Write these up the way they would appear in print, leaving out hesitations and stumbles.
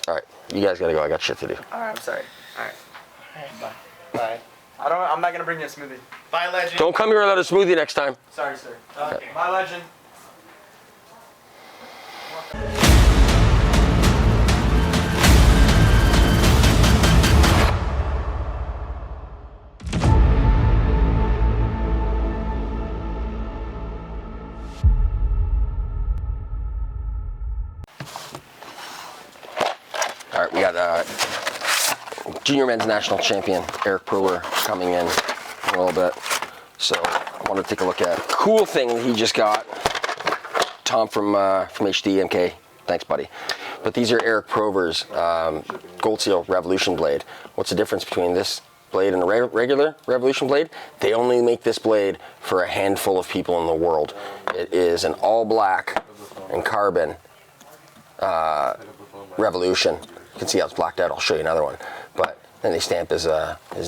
All right, you guys gotta go. I got shit to do. All right, I'm sorry. All right. Bye. Bye. I'm not gonna bring you a smoothie. Bye, legend. Don't come here without a smoothie next time. Sorry, sir. Okay. Bye, legend. All right, we got junior men's national champion Eric Prower coming in a little bit. So I want to take a look at a cool thing that he just got. Tom from HDMK, thanks buddy. But these are Eric Prower's Gold Seal Revolution blade. What's the difference between this blade and a regular Revolution blade? They only make this blade for a handful of people in the world. It is an all black and carbon Revolution. You can see how it's blacked out. I'll show you another one. But then they stamp his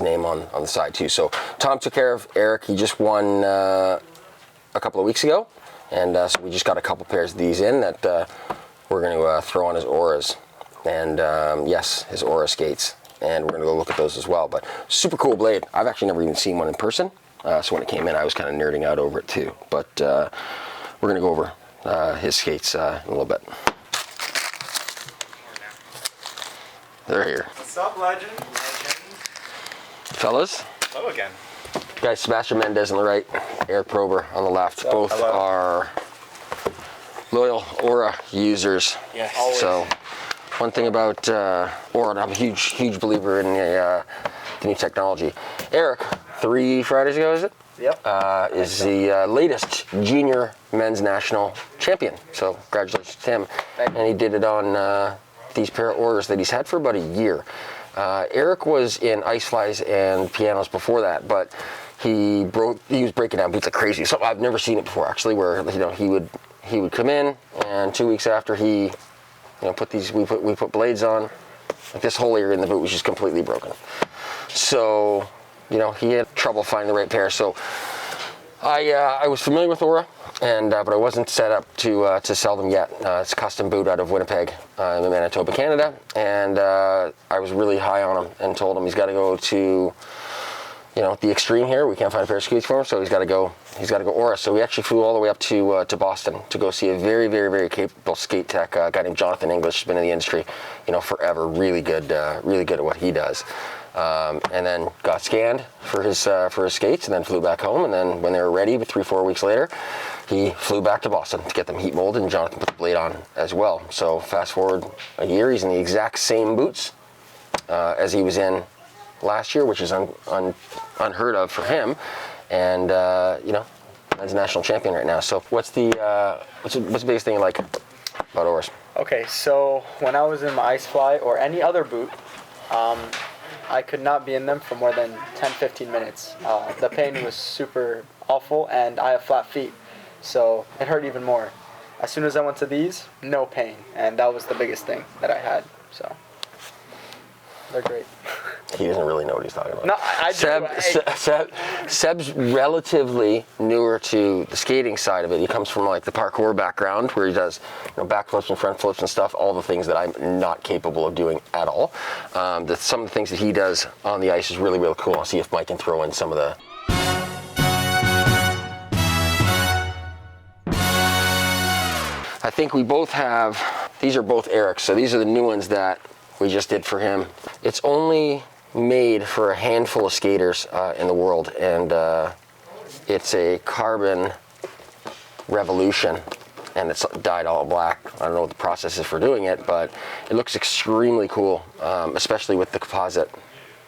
name on the side too. So Tom took care of Eric. He just won a couple of weeks ago. And so we just got a couple pairs of these in that we're going to throw on his auras. And yes, his aura skates. And we're going to go look at those as well. But super cool blade. I've actually never even seen one in person. So when it came in, I was kind of nerding out over it too. But we're going to go over his skates in a little bit. They're here. What's up, legend? Fellas. Hello again. Guys, Sebastian Mendez on the right, Eric Prower on the left. Both are loyal Aura users. Yes. Always. So one thing about Aura, I'm a huge believer in the new technology. Eric, 3 Fridays ago, is it? Yep. Is the latest junior men's national champion. So congratulations to him. And he did it on these pair of Auras that he's had for about a year. Eric was in ice flies and pianos before that, but he was breaking down boots like crazy. So I've never seen it before actually, where he would come in, and 2 weeks after he we put blades on, like this whole area in the boot was just completely broken. So he had trouble finding the right pair. So I was familiar with Aura, but I wasn't set up to sell them yet. It's a custom boot out of Winnipeg in Manitoba, Canada, and I was really high on him and told him he's got to go to the extreme here. We can't find a pair of skates for him, so he's got to go Aura. So we actually flew all the way up to Boston to go see a very, very, very capable skate tech, a guy named Jonathan English, who's been in the industry forever. Really good at what he does. And then got scanned for his skates, and then flew back home. And then when they were ready, 3-4 weeks later, he flew back to Boston to get them heat molded, and Jonathan put the blade on as well. So fast forward a year, he's in the exact same boots as he was in last year, which is unheard of for him. And he's a national champion right now. So what's the biggest thing you like about Auras? Okay, so when I was in my ice fly or any other boot, I could not be in them for more than 10-15 minutes. The pain was super awful, and I have flat feet, so it hurt even more. As soon as I went to these, no pain, and that was the biggest thing that I had. So they're great. He doesn't really know what he's talking about. No, I do. Seb's relatively newer to the skating side of it. He comes from like the parkour background, where he does back flips and front flips and stuff, all the things that I'm not capable of doing at all. Some of the things that he does on the ice is really, really cool. I'll see if Mike can throw in some of the... I think we both have, these are both Eric's, so these are the new ones that we just did for him. It's only made for a handful of skaters in the world, and it's a carbon Revolution, and it's dyed all black. I don't know what the process is for doing it, but it looks extremely cool, especially with the composite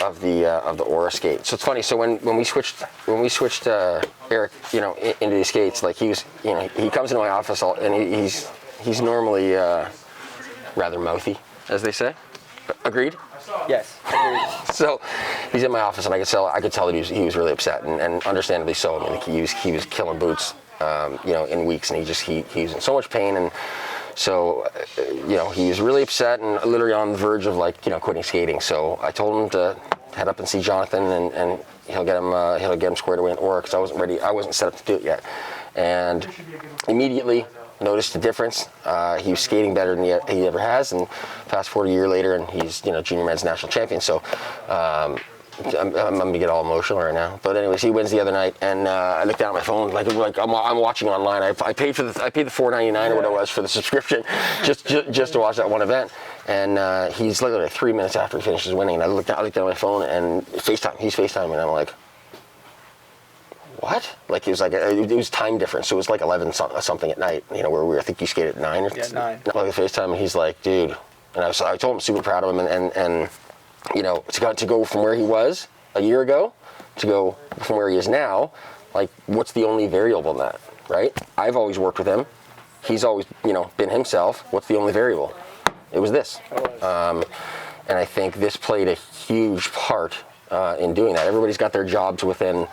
of the Aura skate. So it's funny. So when we switched Eric into these skates, like he comes into my office and he's normally rather mouthy, as they say. Agreed? Yes, agreed. So he's in my office, and I could tell that he was really upset, and understandably so. I mean, he was killing boots, in weeks, and he was in so much pain, and so he was really upset and literally on the verge of quitting skating. So I told him to head up and see Jonathan, and he'll get him squared away in Aura, because I wasn't ready. I wasn't set up to do it yet, and immediately noticed the difference. He was skating better than he ever has, and fast forward a year later, and he's junior men's national champion. So I'm gonna get all emotional right now. But anyways, he wins the other night, and I looked down at my phone like I'm watching online. I paid the $4.99 or what it was for the subscription just to watch that one event. And he's literally 3 minutes after he finishes winning, and I looked down at my phone and he's FaceTiming, and I'm like, what? Like it was time difference, so it was like 11 something at night. Where I think you skated at 9 or 9. Like a FaceTime, and he's like, dude, and I told him super proud of him, and to go from where he was a year ago to go from where he is now, like what's the only variable in that, right? I've always worked with him. He's always, been himself. What's the only variable? It was this. And I think this played a huge part in doing that. Everybody's got their jobs within,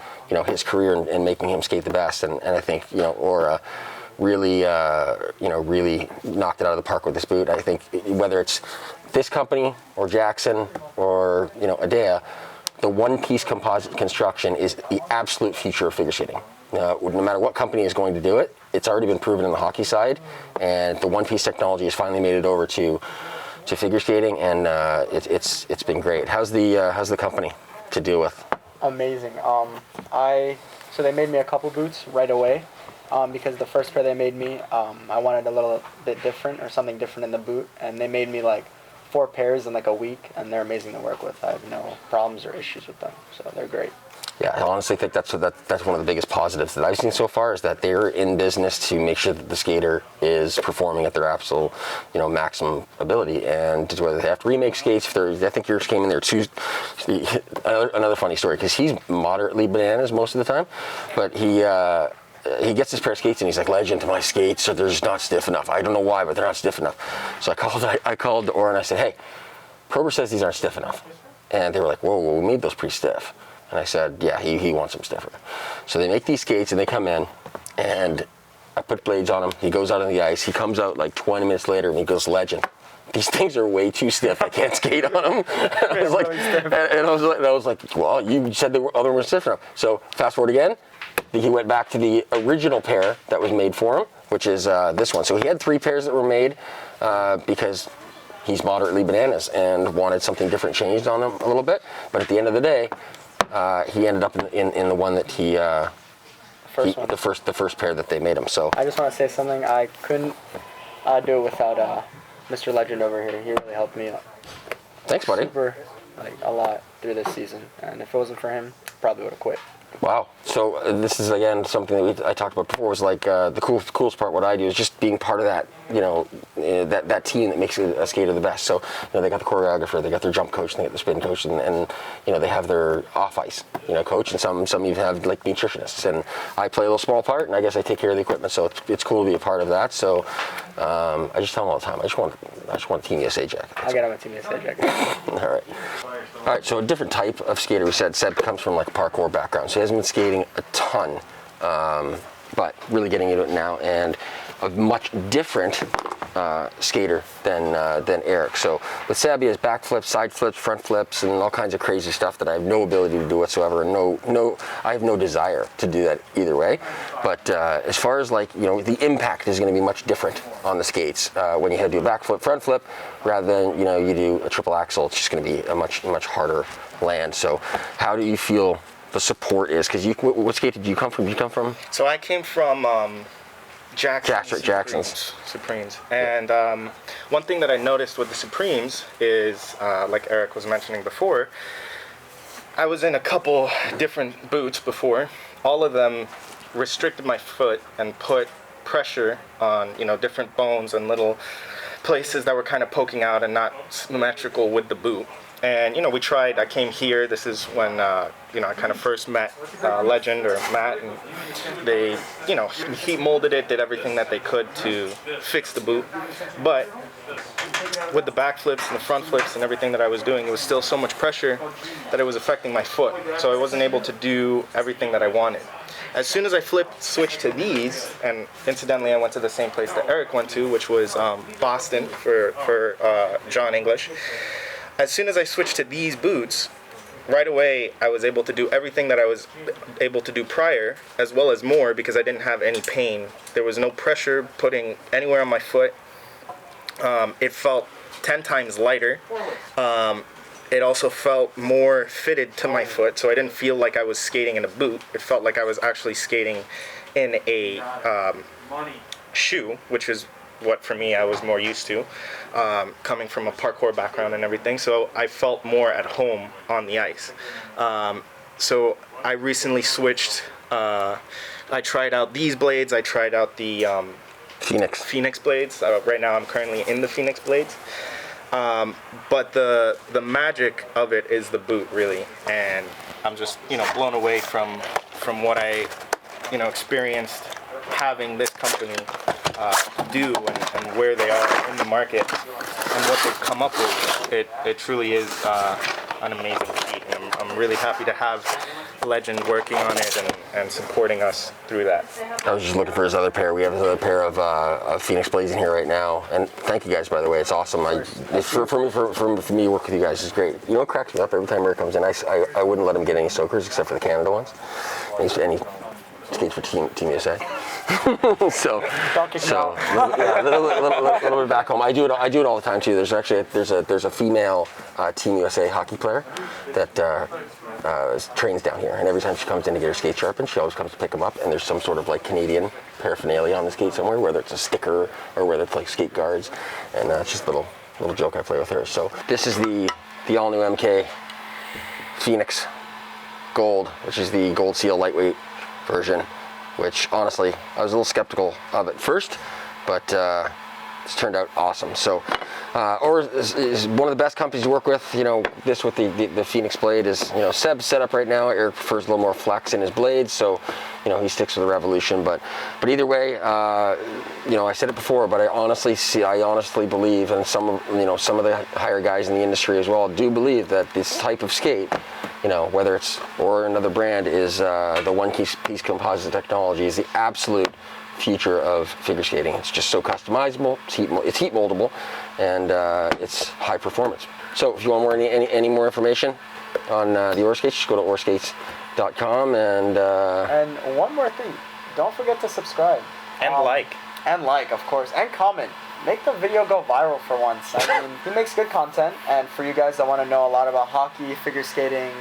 his career and making him skate the best. And I think, Aura really, really knocked it out of the park with this boot. I think whether it's this company or Jackson or, Adea, the one-piece composite construction is the absolute future of figure skating. No matter what company is going to do it, it's already been proven in the hockey side, and the one-piece technology has finally made it over to figure skating, and it's been great. How's the company to deal with? Amazing. So they made me a couple boots right away, because the first pair they made me, I wanted a little bit different or something different in the boot, and they made me like 4 pairs in like a week, and they're amazing to work with. I have no problems or issues with them, so they're great. Yeah, I honestly think that's one of the biggest positives that I've seen so far, is that they're in business to make sure that the skater is performing at their absolute, maximum ability. And whether they have to remake skates, I think yours came in there too. Another funny story, because he's moderately bananas most of the time, but he gets this pair of skates and he's like, legend, my skates are just not stiff enough. I don't know why, but they're not stiff enough. So I called Aura and I said, hey, Prober says these aren't stiff enough. And they were like, whoa, we made those pretty stiff. And I said, yeah, he wants them stiffer. So they make these skates and they come in, and I put blades on him. He goes out on the ice. He comes out like 20 minutes later and he goes, legend, these things are way too stiff. I can't skate on them. And I was like, well, you said the other ones were stiff enough. So fast forward again, he went back to the original pair that was made for him, which is this one. So he had 3 pairs that were made because he's moderately bananas and wanted something different changed on them a little bit. But at the end of the day, he ended up in the one that the first pair that they made him. So I just want to say something. I couldn't do it without Mr. Legend over here. He really helped me out. Thanks, buddy. A lot through this season, and if it wasn't for him, probably would have quit. Wow. So this is again something that I talked about before. Was like the coolest part. What I do is just being part of that. That team that makes a skater the best. So they got the choreographer, they got their jump coach, they got the spin coach, and they have their off ice coach, and some even have like nutritionists. And I play a little small part, and I guess I take care of the equipment. So it's cool to be a part of that. So I just tell them all the time. I just want Team USA jacket. I got him a Team USA jacket. All right. So a different type of skater. We said Seb comes from like a parkour background, so he hasn't been skating a ton, but really getting into it now, and a much different skater than Eric. So with Seb, he has back flips, side flips, front flips, and all kinds of crazy stuff that I have no ability to do whatsoever, and I have no desire to do that either way. But as far as the impact is going to be much different on the skates when you have to do a back flip, front flip, rather than you do a triple axel. It's just going to be a much harder land. So how do you feel the support is? Because what skate did you come from? So I came from Jackson's Supremes. And one thing that I noticed with the Supremes is, like Eric was mentioning before, I was in a couple different boots before. All of them restricted my foot and put pressure on different bones and little places that were kind of poking out and not symmetrical with the boot. And we tried. I came here. This is when I kind of first met Legend or Matt, and they heat molded it, did everything that they could to fix the boot. But with the back flips and the front flips and everything that I was doing, it was still so much pressure that it was affecting my foot. So I wasn't able to do everything that I wanted. As soon as I switched to these, and incidentally I went to the same place that Eric went to, which was Boston for John English. As soon as I switched to these boots, right away I was able to do everything that I was able to do prior, as well as more, because I didn't have any pain. There was no pressure putting anywhere on my foot. It felt 10 times lighter. It also felt more fitted to my foot, so I didn't feel like I was skating in a boot. It felt like I was actually skating in a shoe, which is what for me I was more used to, coming from a parkour background and everything. So I felt more at home on the ice. So I recently switched. I tried out these blades. I tried out the Phoenix blades. Right now I'm currently in the Phoenix blades. But the magic of it is the boot, really, and I'm just blown away from what I experienced having this company do and where they are in the market and what they've come up with. It truly is an amazing feat, and I'm really happy to have Legend working on it and supporting us through that. I was just looking for his other pair. We have another pair of Phoenix blades in here right now, and thank you guys, by the way. It's awesome. For me, work with you guys is great. You know what cracks me up every time Eric comes in? I wouldn't let him get any soakers except for the Canada ones. And he skates for Team USA. so yeah, a little bit back home. I do it all the time too. There's actually there's a female Team USA hockey player that trains down here, and every time she comes in to get her skate sharpened, she always comes to pick them up, and there's some sort of like Canadian paraphernalia on the skate somewhere, whether it's a sticker or whether it's like skate guards, and it's just a little joke I play with her. So this is the all new MK Phoenix Gold, which is the Gold Seal lightweight version, which honestly I was a little skeptical of at first, but it's turned out awesome. So Or is one of the best companies to work with. This with the Phoenix blade is, Seb's set up right now. Eric prefers a little more flex in his blades, so he sticks with the Revolution. But either way, I said it before, but I honestly believe, and some of the higher guys in the industry as well do believe that this type of skate, whether it's or another brand, is the one-piece composite technology is the absolute future of figure skating. It's just so customizable, it's heat moldable, and it's high performance. So if you want any more information on the Oar Skates, just go to oarskates.com and one more thing, don't forget to subscribe and like, of course, and comment. Make the video go viral for once. I mean, he makes good content, and for you guys that want to know a lot about hockey, figure skating,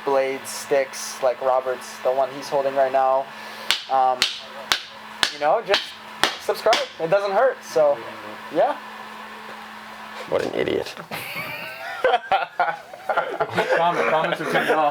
blades, sticks, like Robert's, the one he's holding right now, just subscribe. It doesn't hurt. So, yeah. What an idiot. Comments are turned off.